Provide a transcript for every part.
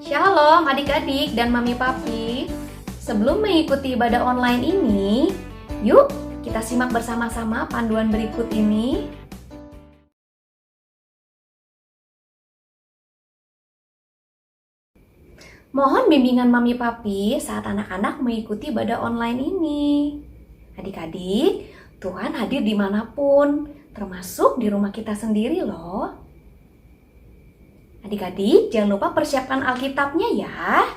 Shalom adik-adik dan mami papi. Sebelum mengikuti ibadah online ini, yuk kita simak bersama-sama panduan berikut ini. Mohon bimbingan mami papi saat anak-anak mengikuti ibadah online ini. Adik-adik, Tuhan hadir dimanapun, termasuk di rumah kita sendiri loh. Adik-adik, jangan lupa persiapkan Alkitabnya ya.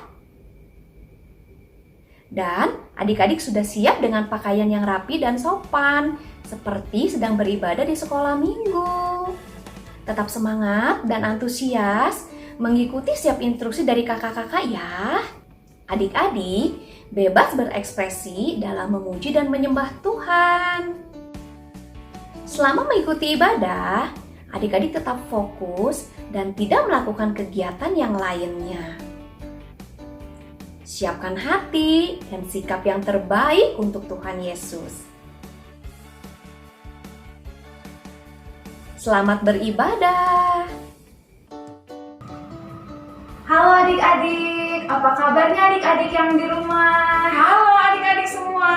Dan adik-adik sudah siap dengan pakaian yang rapi dan sopan, seperti sedang beribadah di sekolah minggu. Tetap semangat dan antusias mengikuti setiap instruksi dari kakak-kakak ya. Adik-adik bebas berekspresi dalam memuji dan menyembah Tuhan. Selama mengikuti ibadah, adik-adik tetap fokus dan tidak melakukan kegiatan yang lainnya. Siapkan hati dan sikap yang terbaik untuk Tuhan Yesus. Selamat beribadah. Halo adik-adik, apa kabarnya adik-adik yang di rumah? Halo adik-adik semua.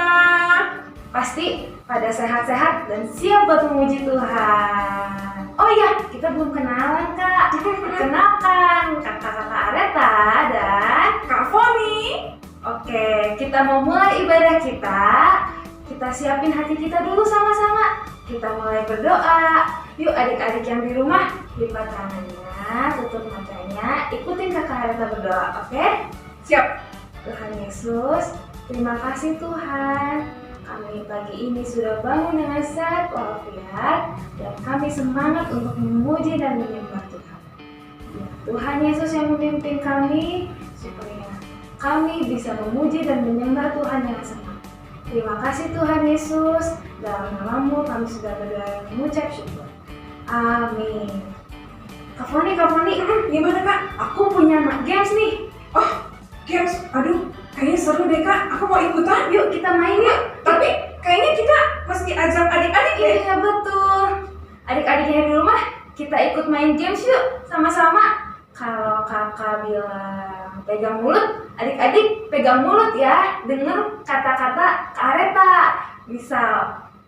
Pasti pada sehat-sehat dan siap buat memuji Tuhan. Oh iya, kita belum kenalan Kak. Kenalkan, kakak-kakak Areta dan Kak Foni. Oke, kita mau mulai ibadah kita. Kita siapin hati kita dulu sama-sama. Kita mulai berdoa. Yuk adik-adik yang di rumah, lipat tangannya, tutup matanya, ikutin kakak Areta berdoa, oke? Siap. Tuhan Yesus, terima kasih Tuhan. Kami pagi ini sudah bangun dengan sehat walafiat dan kami semangat untuk memuji dan menyembah Tuhan. Biar Tuhan Yesus yang memimpin kami supaya kami bisa memuji dan menyembah Tuhan yang sama. Terima kasih Tuhan Yesus, dalam nama-Mu kami sudah berdoa dan mengucap syukur. Amin. Kak Foni, Gimana Kak? aku punya games nih. Oh, games. Aduh, kayaknya seru deh Kak. Aku mau ikutan. Yuk kita main yuk. Tapi kayaknya kita mesti ajak adik-adik ya. Iya betul. Adik-adik yang di rumah, kita ikut main games yuk sama-sama. Kalau kakak bilang pegang mulut, adik-adik pegang mulut ya. Dengar kata-kata Kak Areta. Bisa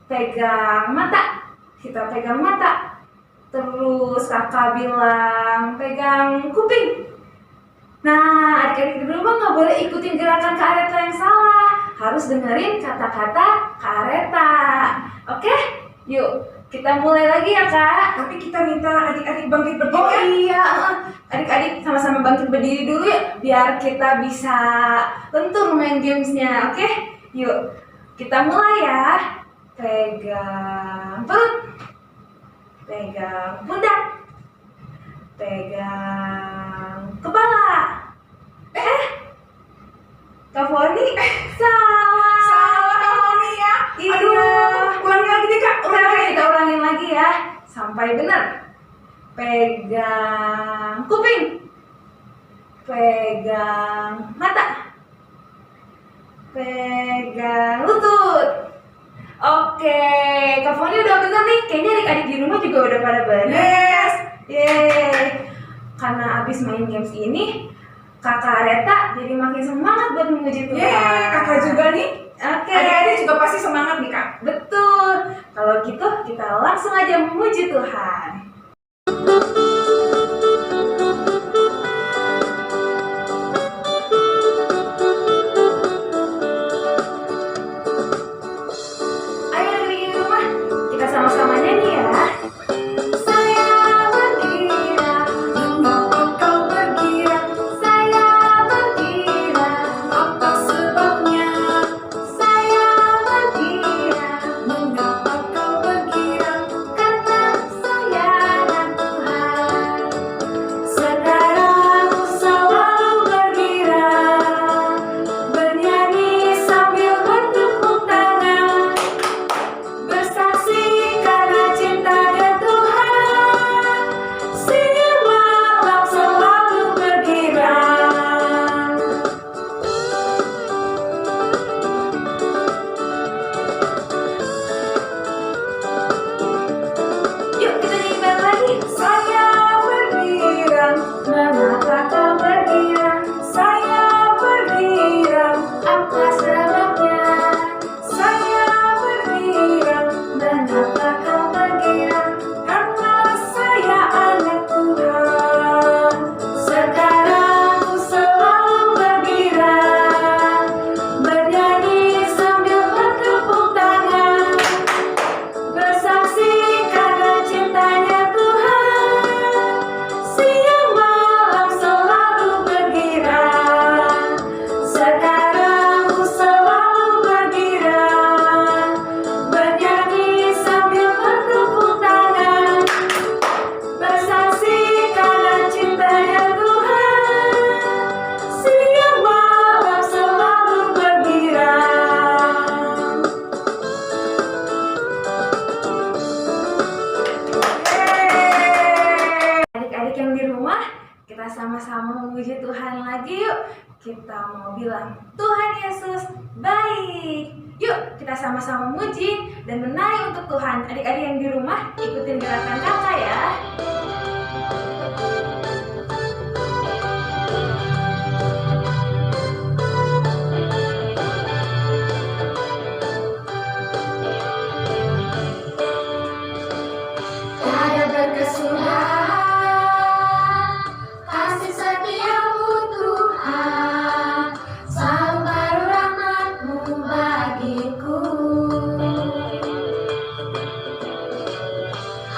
pegang mata, kita pegang mata. Terus kakak bilang pegang kuping. Nah, adik-adik di rumah nggak boleh ikutin gerakan Kak Areta yang salah. Harus dengerin kata-kata Kak Areta. Oke? Yuk, kita mulai lagi ya Kak. Tapi kita minta adik-adik bangkit berdiri. Oh ya. iya, adik-adik sama-sama bangkit berdiri dulu ya, biar kita bisa lentur main gamesnya, oke? Yuk, kita mulai ya. Pegang perut, pegang pundak, pegang kepala. Kak Foni, salah. Salah Kak Foni ya. Iya. Aduh, ulangi lagi deh Kak. Oke, kita ulangin lagi ya, sampai benar. Pegang kuping, pegang mata, pegang lutut. Oke, Kak Foni udah bener nih. Kayaknya adik-adik di rumah juga udah pada bener. Yes. Yeay. Karena abis main games ini, Kakak Areta jadi makin semangat buat memuji Tuhan. Yeay, Kakak juga nih. Oke. Adik-adik juga pasti semangat nih Kak. Betul. Kalau gitu kita langsung aja memuji Tuhan. Ayo adik di rumah, kita sama-sama nyanyi ya. Saya berkira, mengapa kau berkira? Saya berkira, apa sebabnya? Saya berkira, mengapa kau berkira? Karena saya kita mau bilang Tuhan Yesus baik. Yuk kita sama-sama muji dan menari untuk Tuhan. Adik-adik yang di rumah ikutin gerakan kakak ya. Tiada berkesudahan kasih setiamu Tuhan, selalu baru rahmat-Mu bagiku.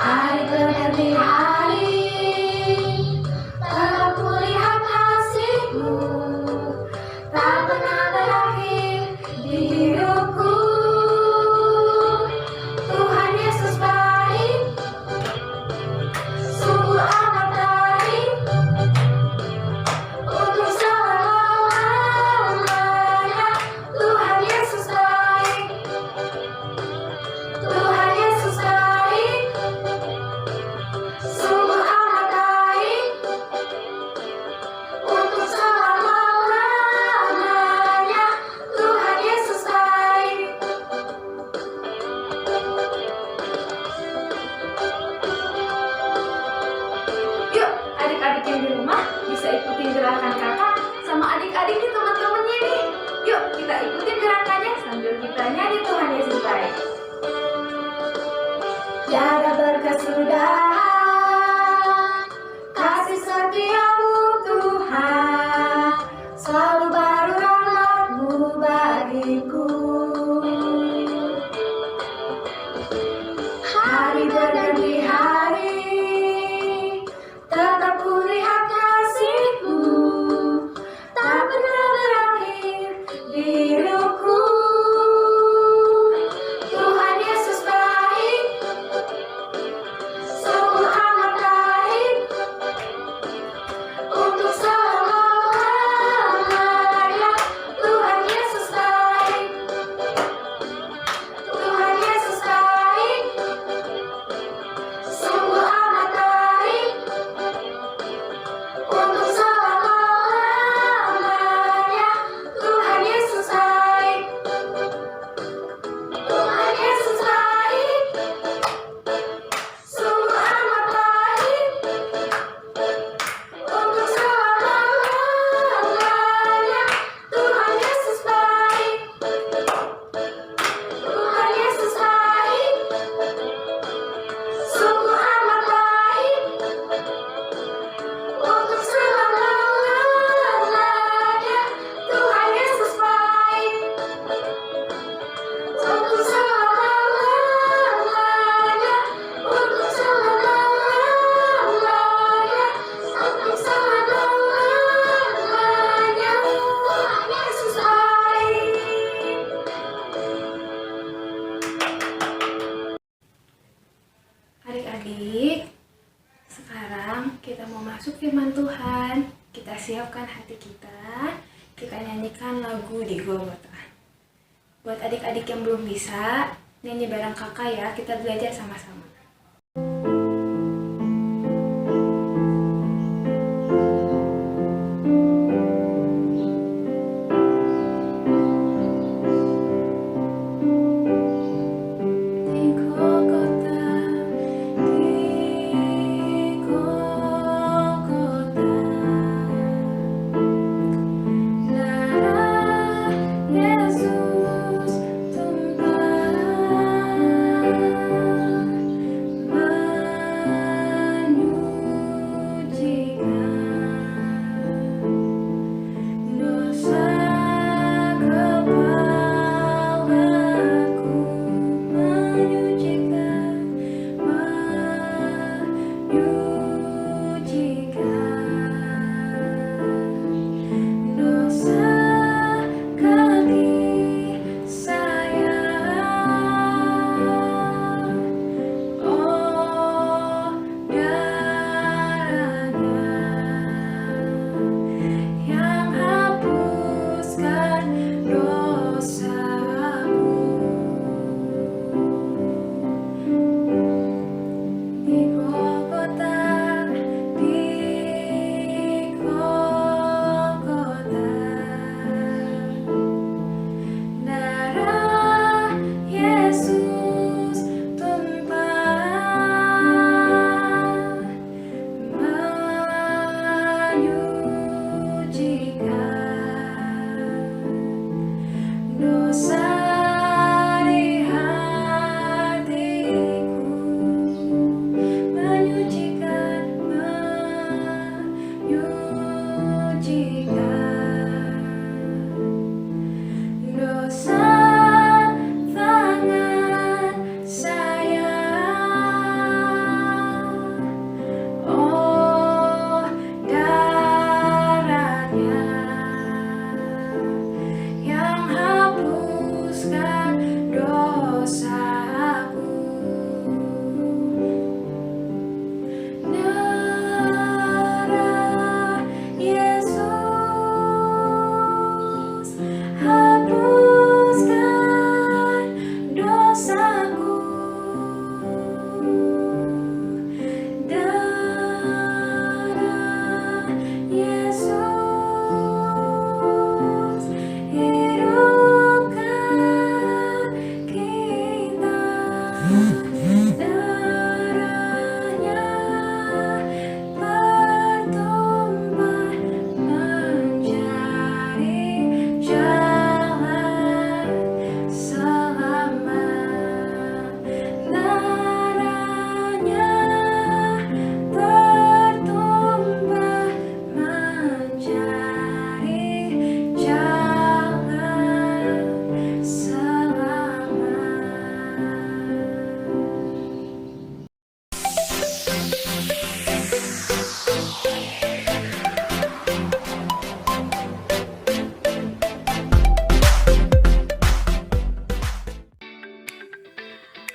Hari berganti hari, telah kulihat kasih-Mu, tak pernah berakhir di hidupku. Tuhan Yesus baik, sungguh amat baik, untuk selama-lamanya. Tuhan Yesus baik, Tuhan Yesus baik, sungguh amat baik, untuk selama-lamanya. Tuhan Yesus baik. Yuk adik-adik yang di rumah bisa ikutin gerakan kakak sama adik-adik nih teman-temannya nih. Yuk kita ikutin gerakannya sambil kita nyanyi Tuhan Yesus baik. Tiada berkesudahan kasih setiamu Tuhan, selalu baru rahmat-Mu bagiku. Hari berganti hari, tetap kulihat kasih-Mu, tak pernah berakhir di hidupku. Tuhan Yesus baik, sungguh amat baik, untuk selama-lamanya. Tuhan Yesus baik, Tuhan Yesus baik, sungguh amat baik, untuk selama-lamanya. Tuhan Yesus baik, Tuhan Yesus baik, sungguh amat baik, untuk selama-lamanya. Tuhan Yesus baik, Tuhan Yesus baik, sungguh amat baik, untuk selama-lamanya. Tuhan Yesus baik, untuk selama-lamanya, untuk selama-lamanya, untuk selama-lamanya. Tuhan Yesus baik. Adik-adik, sekarang kita mau masuk firman Tuhan. Kita siapkan hati kita, kita nyanyikan lagu di Golgota. Buat adik-adik yang belum bisa, nyanyi bareng kakak ya, kita belajar sama-sama. Di Golgota, darah Yesus tumpah.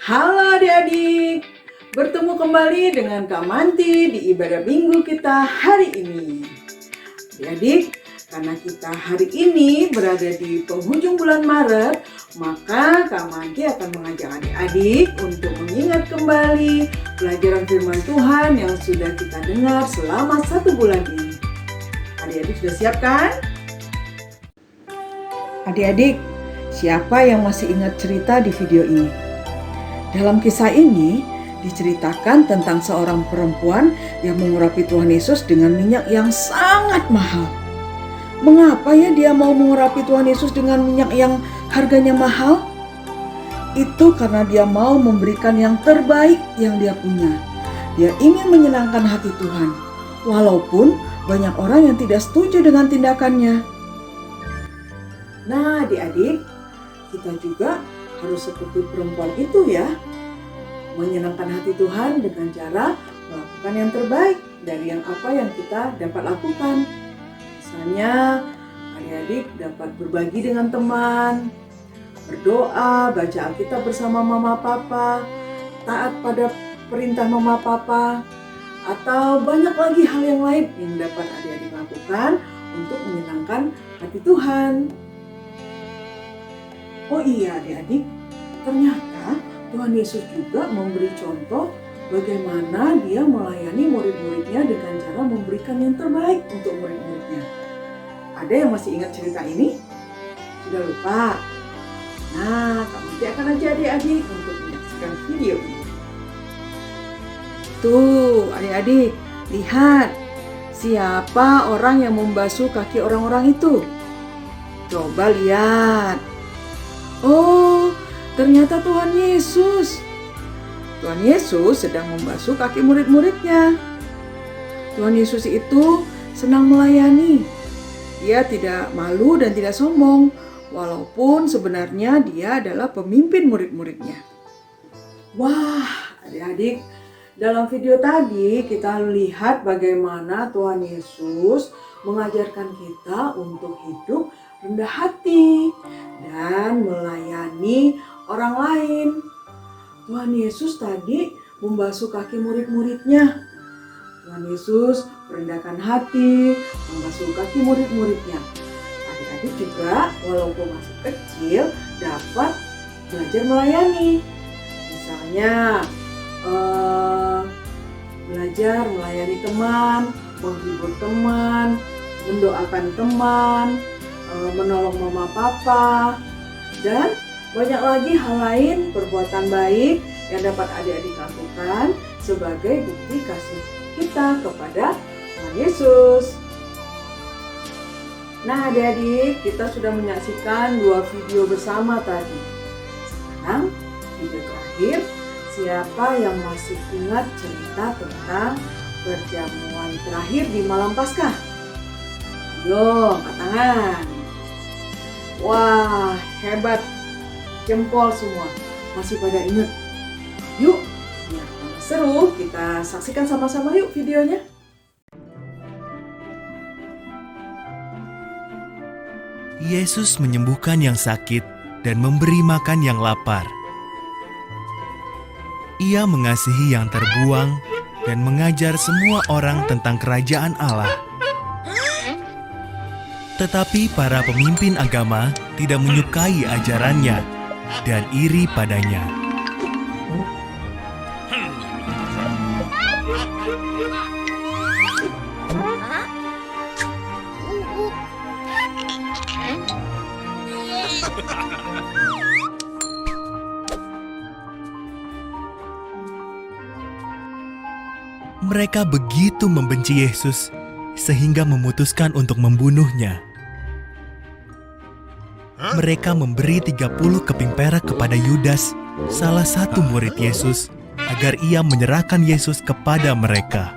Halo adik-adik, bertemu kembali dengan Kak Manti di ibadah minggu kita hari ini. Adik-adik, karena kita hari ini berada di penghujung bulan Maret, maka Kak Manti akan mengajak adik-adik untuk mengingat kembali pelajaran firman Tuhan yang sudah kita dengar selama 1 bulan ini. Adik-adik sudah siap kan? Adik-adik, siapa yang masih ingat cerita di video ini? Dalam kisah ini diceritakan tentang seorang perempuan yang mengurapi Tuhan Yesus dengan minyak yang sangat mahal. Mengapa ya dia mau mengurapi Tuhan Yesus dengan minyak yang harganya mahal? Itu karena dia mau memberikan yang terbaik yang dia punya. Dia ingin menyenangkan hati Tuhan, walaupun banyak orang yang tidak setuju dengan tindakannya. Nah, adik-adik, kita juga harus seperti perempuan itu ya, menyenangkan hati Tuhan dengan cara melakukan yang terbaik dari yang apa yang kita dapat lakukan. Misalnya, adik-adik dapat berbagi dengan teman, berdoa, baca Alkitab bersama mama papa, taat pada perintah mama papa, atau banyak lagi hal yang lain yang dapat adik-adik lakukan untuk menyenangkan hati Tuhan. Oh iya adik-adik, ternyata Tuhan Yesus juga memberi contoh bagaimana dia melayani murid-muridnya dengan cara memberikan yang terbaik untuk murid-muridnya. Ada yang masih ingat cerita ini? Sudah lupa? Nah, kamu akan ajak adik-adik untuk menyaksikan video ini. Tuh, adik-adik, lihat. Siapa orang yang membasuh kaki orang-orang itu? Coba lihat. Oh, ternyata Tuhan Yesus. Tuhan Yesus sedang membasuh kaki murid-muridnya. Tuhan Yesus itu senang melayani. Dia tidak malu dan tidak sombong, walaupun sebenarnya dia adalah pemimpin murid-muridnya. Wah, adik-adik, dalam video tadi kita lihat bagaimana Tuhan Yesus mengajarkan kita untuk hidup rendah hati dan melayani orang lain. Tuhan Yesus tadi membasuh kaki murid-muridnya. Tuhan Yesus merendahkan hati, membasuh kaki murid-muridnya. Adik-adik juga walaupun masih kecil dapat belajar melayani. Misalnya belajar melayani teman, menghibur teman, mendoakan teman, menolong mama papa, dan banyak lagi hal lain perbuatan baik yang dapat adik-adik lakukan sebagai bukti kasih kita kepada Tuhan Yesus. Nah adik-adik, kita sudah menyaksikan 2 video bersama tadi. Sekarang video terakhir, siapa yang masih ingat cerita tentang perjamuan terakhir di malam Paskah? Ayo, angkat tangan. Wah, hebat. Jempol semua. Masih pada ingat? Yuk, biar tambah seru, kita saksikan sama-sama yuk videonya. Yesus menyembuhkan yang sakit dan memberi makan yang lapar. Ia mengasihi yang terbuang dan mengajar semua orang tentang kerajaan Allah. Tetapi para pemimpin agama tidak menyukai ajarannya dan iri padanya. Mereka begitu membenci Yesus sehingga memutuskan untuk membunuhnya. Mereka memberi 30 keping perak kepada Yudas, salah satu murid Yesus, agar ia menyerahkan Yesus kepada mereka.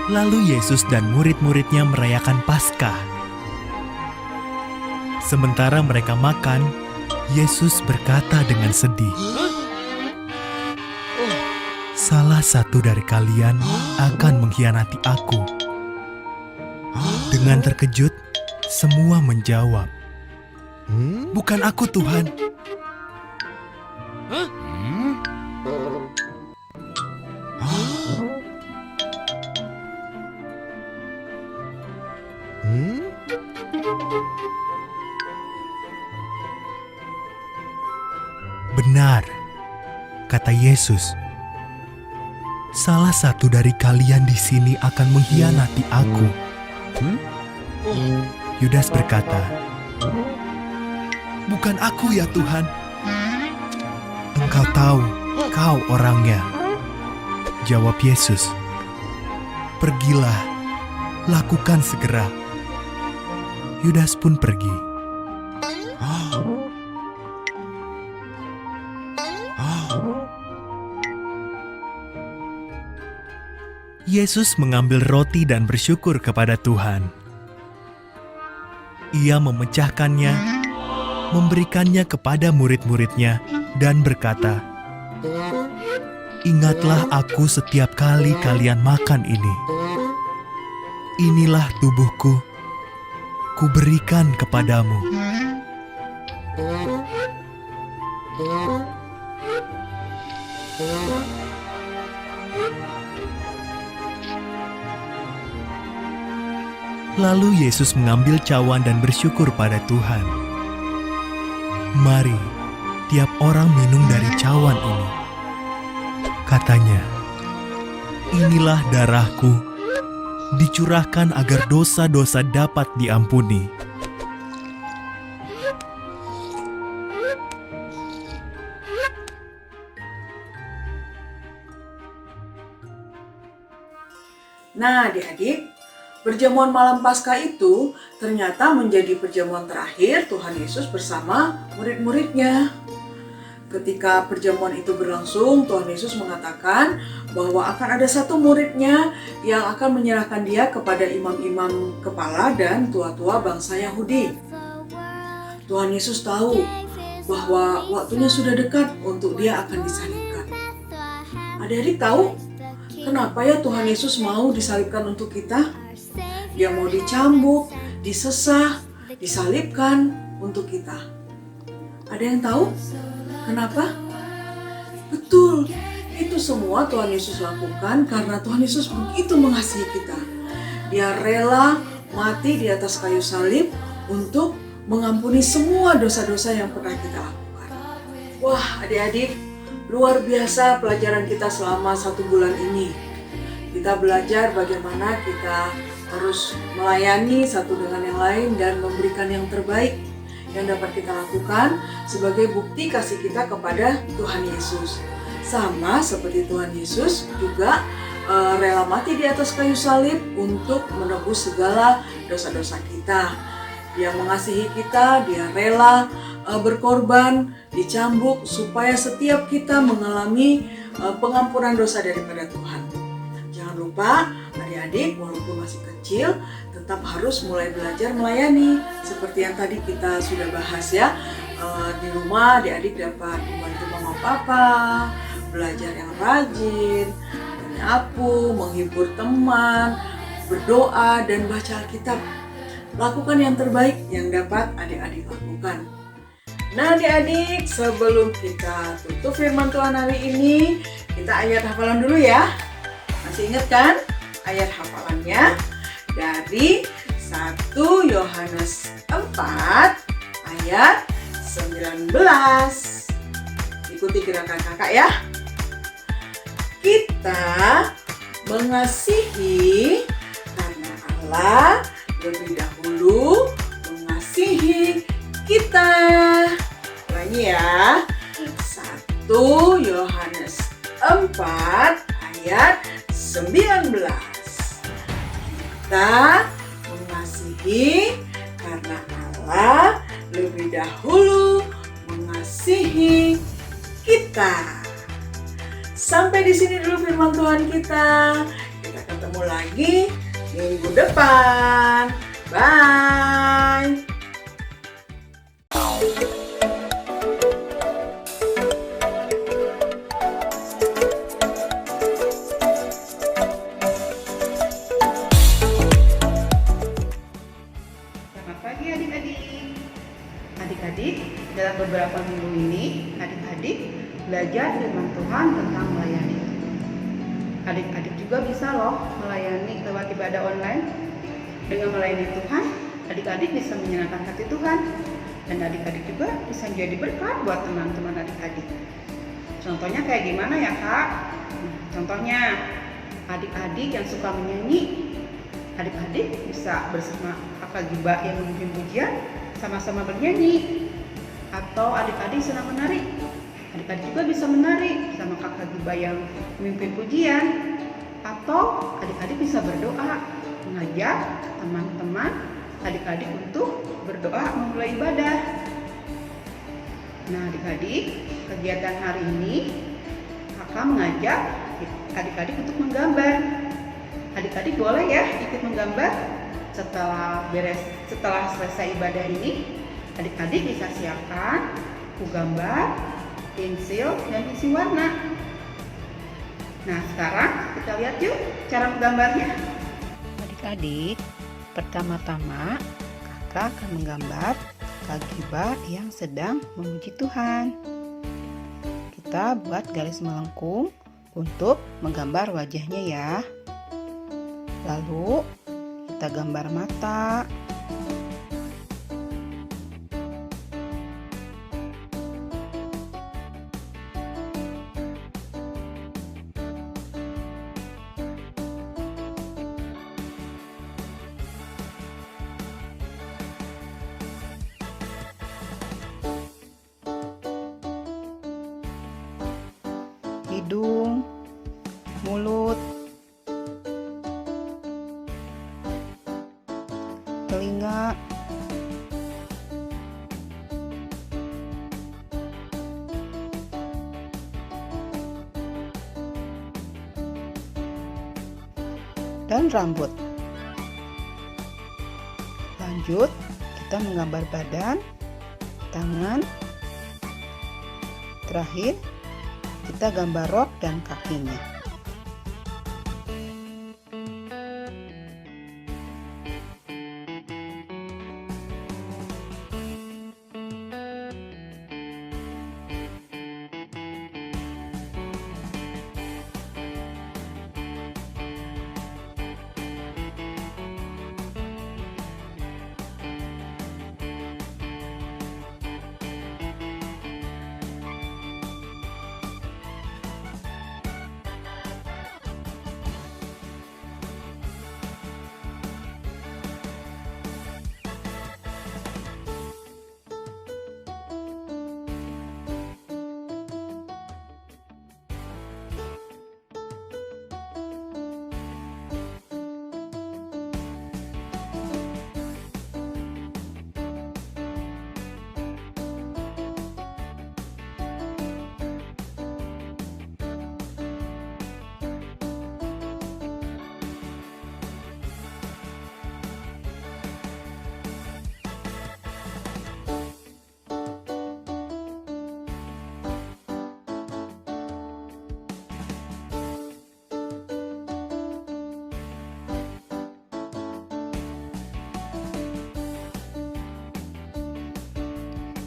Lalu Yesus dan murid-muridnya merayakan Paskah. Sementara mereka makan, Yesus berkata dengan sedih, "Salah satu dari kalian akan mengkhianati aku." Dengan terkejut, semua menjawab, "Bukan aku, Tuhan." "Benar," kata Yesus. "Salah satu dari kalian di sini akan mengkhianati aku." Yudas berkata, "Bukan aku ya Tuhan." "Engkau tahu, kau orangnya," jawab Yesus. "Pergilah, lakukan segera." Yudas pun pergi. Yesus mengambil roti dan bersyukur kepada Tuhan. Ia memecahkannya, memberikannya kepada murid-muridnya, dan berkata, "Ingatlah aku setiap kali kalian makan ini. Inilah tubuhku, kuberikan kepadamu." Lalu Yesus mengambil cawan dan bersyukur pada Tuhan. "Mari, tiap orang minum dari cawan ini," katanya. "Inilah darahku, dicurahkan agar dosa-dosa dapat diampuni." Nah, adik-adik, perjamuan malam Paskah itu ternyata menjadi perjamuan terakhir Tuhan Yesus bersama murid-muridnya. Ketika perjamuan itu berlangsung, Tuhan Yesus mengatakan bahwa akan ada satu muridnya yang akan menyerahkan dia kepada imam-imam kepala dan tua-tua bangsa Yahudi. Tuhan Yesus tahu bahwa waktunya sudah dekat untuk dia akan disalibkan. Adik-adik tahu kenapa ya Tuhan Yesus mau disalibkan untuk kita? Dia mau dicambuk, disesah, disalibkan untuk kita. Ada yang tahu kenapa? Betul, itu semua Tuhan Yesus lakukan karena Tuhan Yesus begitu mengasihi kita. Dia rela mati di atas kayu salib untuk mengampuni semua dosa-dosa yang pernah kita lakukan. Wah, adik-adik, luar biasa pelajaran kita selama 1 bulan ini. Kita belajar bagaimana kita harus melayani satu dengan yang lain dan memberikan yang terbaik yang dapat kita lakukan sebagai bukti kasih kita kepada Tuhan Yesus. Sama seperti Tuhan Yesus juga rela mati di atas kayu salib untuk menebus segala dosa-dosa kita. Dia mengasihi kita, dia rela berkorban, dicambuk supaya setiap kita mengalami pengampunan dosa daripada Tuhan. Jangan lupa adik-adik, walaupun masih kecil, tetap harus mulai belajar melayani. Seperti yang tadi kita sudah bahas ya, di rumah adik-adik dapat membantu mama papa, belajar yang rajin, menyapu, menghibur teman, berdoa, dan baca Alkitab. Lakukan yang terbaik yang dapat adik-adik lakukan. Nah adik-adik, sebelum kita tutup firman Tuhan hari ini, kita ayat hafalan dulu ya. Masih ingat kan ayat hafalannya? Dari 1 Yohanes 4 ayat 19. Ikuti gerakan kakak ya. Kita mengasihi karena Allah lebih dahulu mengasihi kita. Ulangi ya. 1 Yohanes 4 ayat 19. Kita mengasihi karena Allah lebih dahulu mengasihi kita. Sampai di sini dulu firman Tuhan kita. Kita ketemu ketemu lagi minggu depan. Bye. Selamat pagi adik-adik. Adik-adik, dalam beberapa minggu ini, adik-adik belajar firman Tuhan tentang melayani. Adik-adik juga bisa loh melayani lewat ibadah online. Dengan melayani Tuhan, adik-adik bisa menyenangkan hati Tuhan. Dan adik-adik juga bisa jadi berkat buat teman-teman adik-adik. Contohnya kayak gimana ya Kak? Contohnya, adik-adik yang suka menyanyi, adik-adik bisa bersama kakak Giba yang memimpin pujian, sama-sama bernyanyi. Atau adik-adik senang menari, adik-adik juga bisa menari sama kakak Giba yang memimpin pujian. Atau adik-adik bisa berdoa, mengajak teman-teman adik-adik untuk berdoa memulai ibadah. Nah adik-adik, kegiatan hari ini kakak mengajak adik-adik untuk menggambar. Adik-adik boleh ya ikut menggambar. Setelah selesai ibadah ini, adik-adik bisa siapkan buku gambar, pensil, dan isi warna. Nah sekarang kita lihat yuk cara menggambarnya. Adik-adik, pertama-tama kakak akan menggambar Kak Giba yang sedang memuji Tuhan. Kita buat garis melengkung untuk menggambar wajahnya ya. Lalu kita gambar mata. Hidung, mulut, telinga, dan rambut. Lanjut, kita menggambar badan, tangan. Terakhir, kita gambar rok dan kakinya.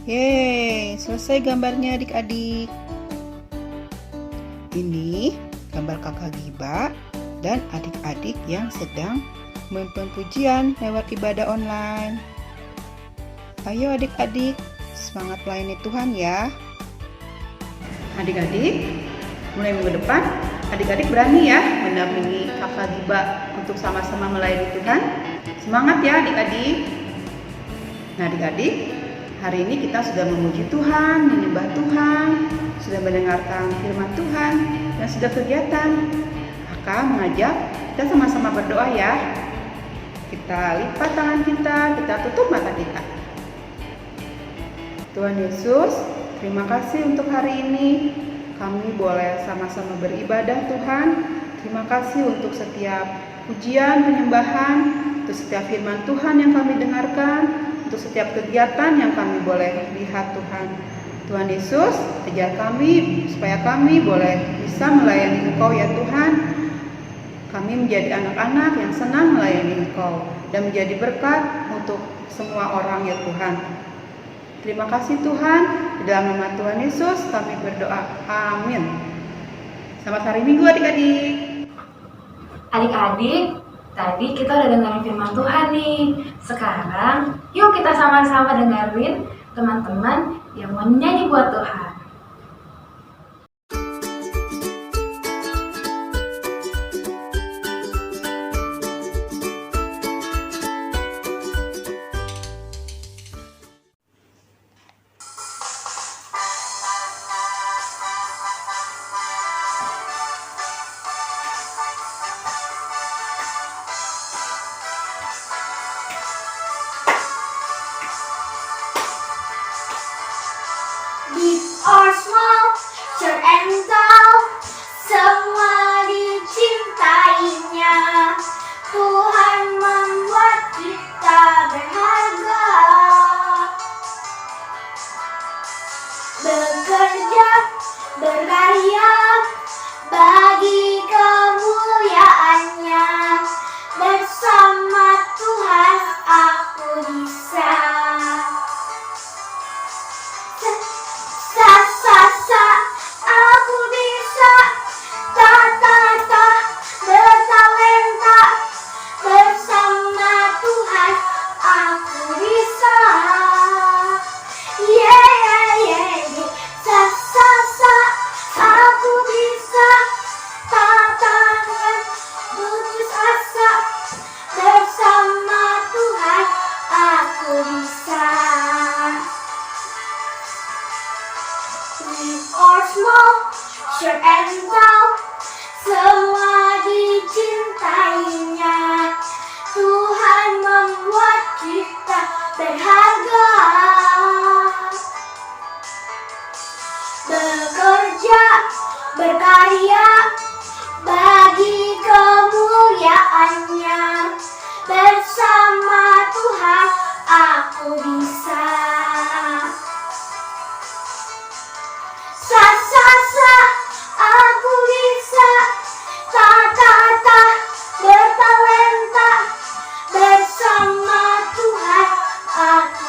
Yeay, selesai gambarnya adik-adik. Ini gambar kakak Giba dan adik-adik yang sedang memimpin pujian lewat ibadah online. Ayo adik-adik, semangat melayani Tuhan ya. Adik-adik, mulai minggu depan, adik-adik berani ya mendampingi kakak Giba untuk sama-sama melayani Tuhan. Semangat ya adik-adik. Nah adik-adik, hari ini kita sudah memuji Tuhan, menyembah Tuhan, sudah mendengarkan firman Tuhan, dan sudah kegiatan. Kakak mengajak kita sama-sama berdoa ya. Kita lipat tangan kita tutup mata kita. Tuhan Yesus, terima kasih untuk hari ini. Kami boleh sama-sama beribadah Tuhan. Terima kasih untuk setiap pujian, penyembahan, untuk setiap firman Tuhan yang kami dengarkan, untuk setiap kegiatan yang kami boleh lihat Tuhan. Tuhan Yesus, ajar kami supaya kami boleh bisa melayani Engkau ya Tuhan. Kami menjadi anak-anak yang senang melayani Engkau dan menjadi berkat untuk semua orang ya Tuhan. Terima kasih Tuhan, di dalam nama Tuhan Yesus kami berdoa. Amin. Selamat hari Minggu adik-adik. Adik-adik, tadi kita udah dengerin firman Tuhan nih. Sekarang, yuk kita sama-sama dengerin teman-teman yang mau nyanyi buat Tuhan. Big or small, short and tall, semua dicintainya. Tuhan membuat kita berharga. Bekerja, berkarya, bagi kemuliaannya. Bersama Tuhan aku bisa. Aku bisa. Bertalenta. Bersama Tuhan aku bisa. Aku bisa. Tantangan putus asa. Bersama Tuhan aku bisa. Big or small, short and tall, semua dicintainya. Tuhan membuat kita berharga. Bekerja, berkarya, bagi kemuliaannya. Bersama Tuhan aku bisa. Aku bisa. Bertalenta. Bersama Tuhan aku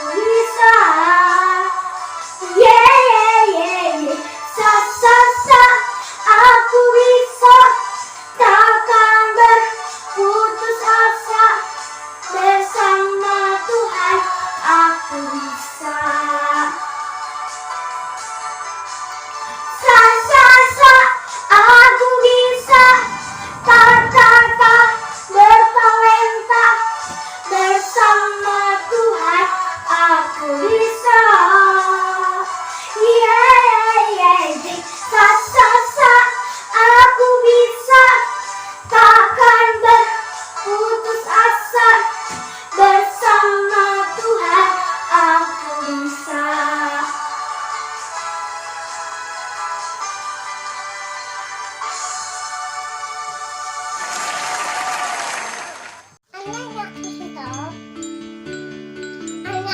bisa. Aku bisa. Takkan berputus asa. Bersama Tuhan aku bisa. Aku bisa. Bertalenta. Bersama Tuhan aku bisa. Aku bisa. Takkan berputus asa. Bersama Tuhan aku bisa. Anak-anak itu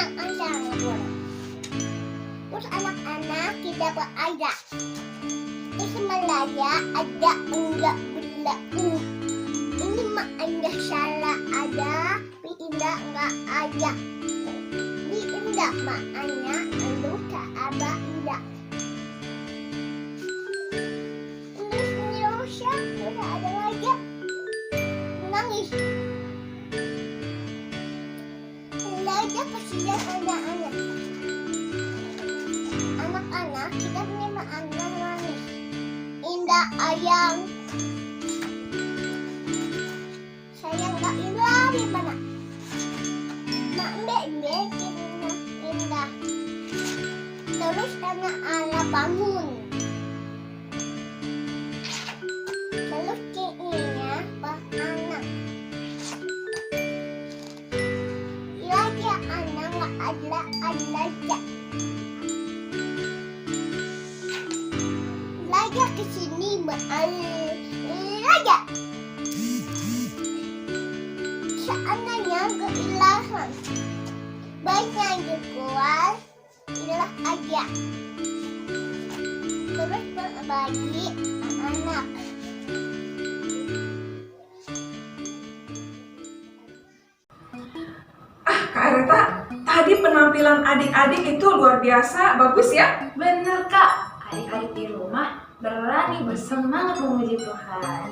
anak-anak boleh. Terus anak-anak kita berada. Terus Malaya ada enggak benda. Ini mak anda salah ada, tapi indah enggak ada. Ini indah mak anda, lalu ke abah indah. Terus Indonesia udah ada lagi. Nangis. Aja kasihan anak-anak. Anak-anak kita punya anak manis. Indah ayang. Sayang gak indah di mana? Mak mbak indah. Terus anak-anak bangun. Terus kayaknya pas anak. Anak nggak ada aja. Laga kesini belajar. seandainya keilahan. Baiknya dikuat, ilah aja. Terus berbagi anak. Kak Areta, tadi penampilan adik-adik itu luar biasa, bagus ya? Bener Kak, adik-adik di rumah berani bersemangat memuji Tuhan.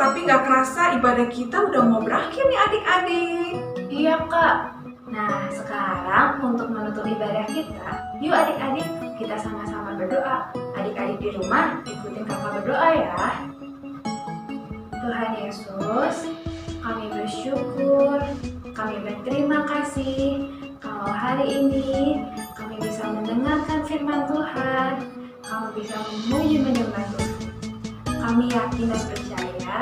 Tapi nggak kerasa ibadah kita udah mau berakhir nih adik-adik. Iya Kak. Nah sekarang untuk menutup ibadah kita, yuk adik-adik kita sama-sama berdoa. Adik-adik di rumah ikutin kakak berdoa ya. Tuhan Yesus, kami bersyukur, kami berterima kasih kalau hari ini kami bisa mendengarkan firman Tuhan, kami bisa memuji menyembah Tuhan. Kami yakin dan percaya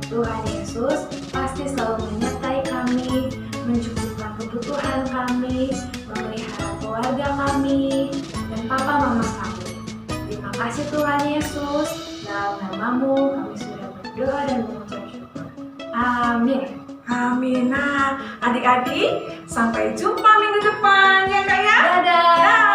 Tuhan Yesus pasti selalu menyertai kami, mencukupkan kebutuhan kami, memelihara keluarga kami, dan papa mama kami. Terima kasih Tuhan Yesus, dalam namamu kami sudah berdoa dan mengucap syukur. Amin. Amin. Nah, adik-adik, sampai jumpa minggu depan ya Kak ya. Dadah.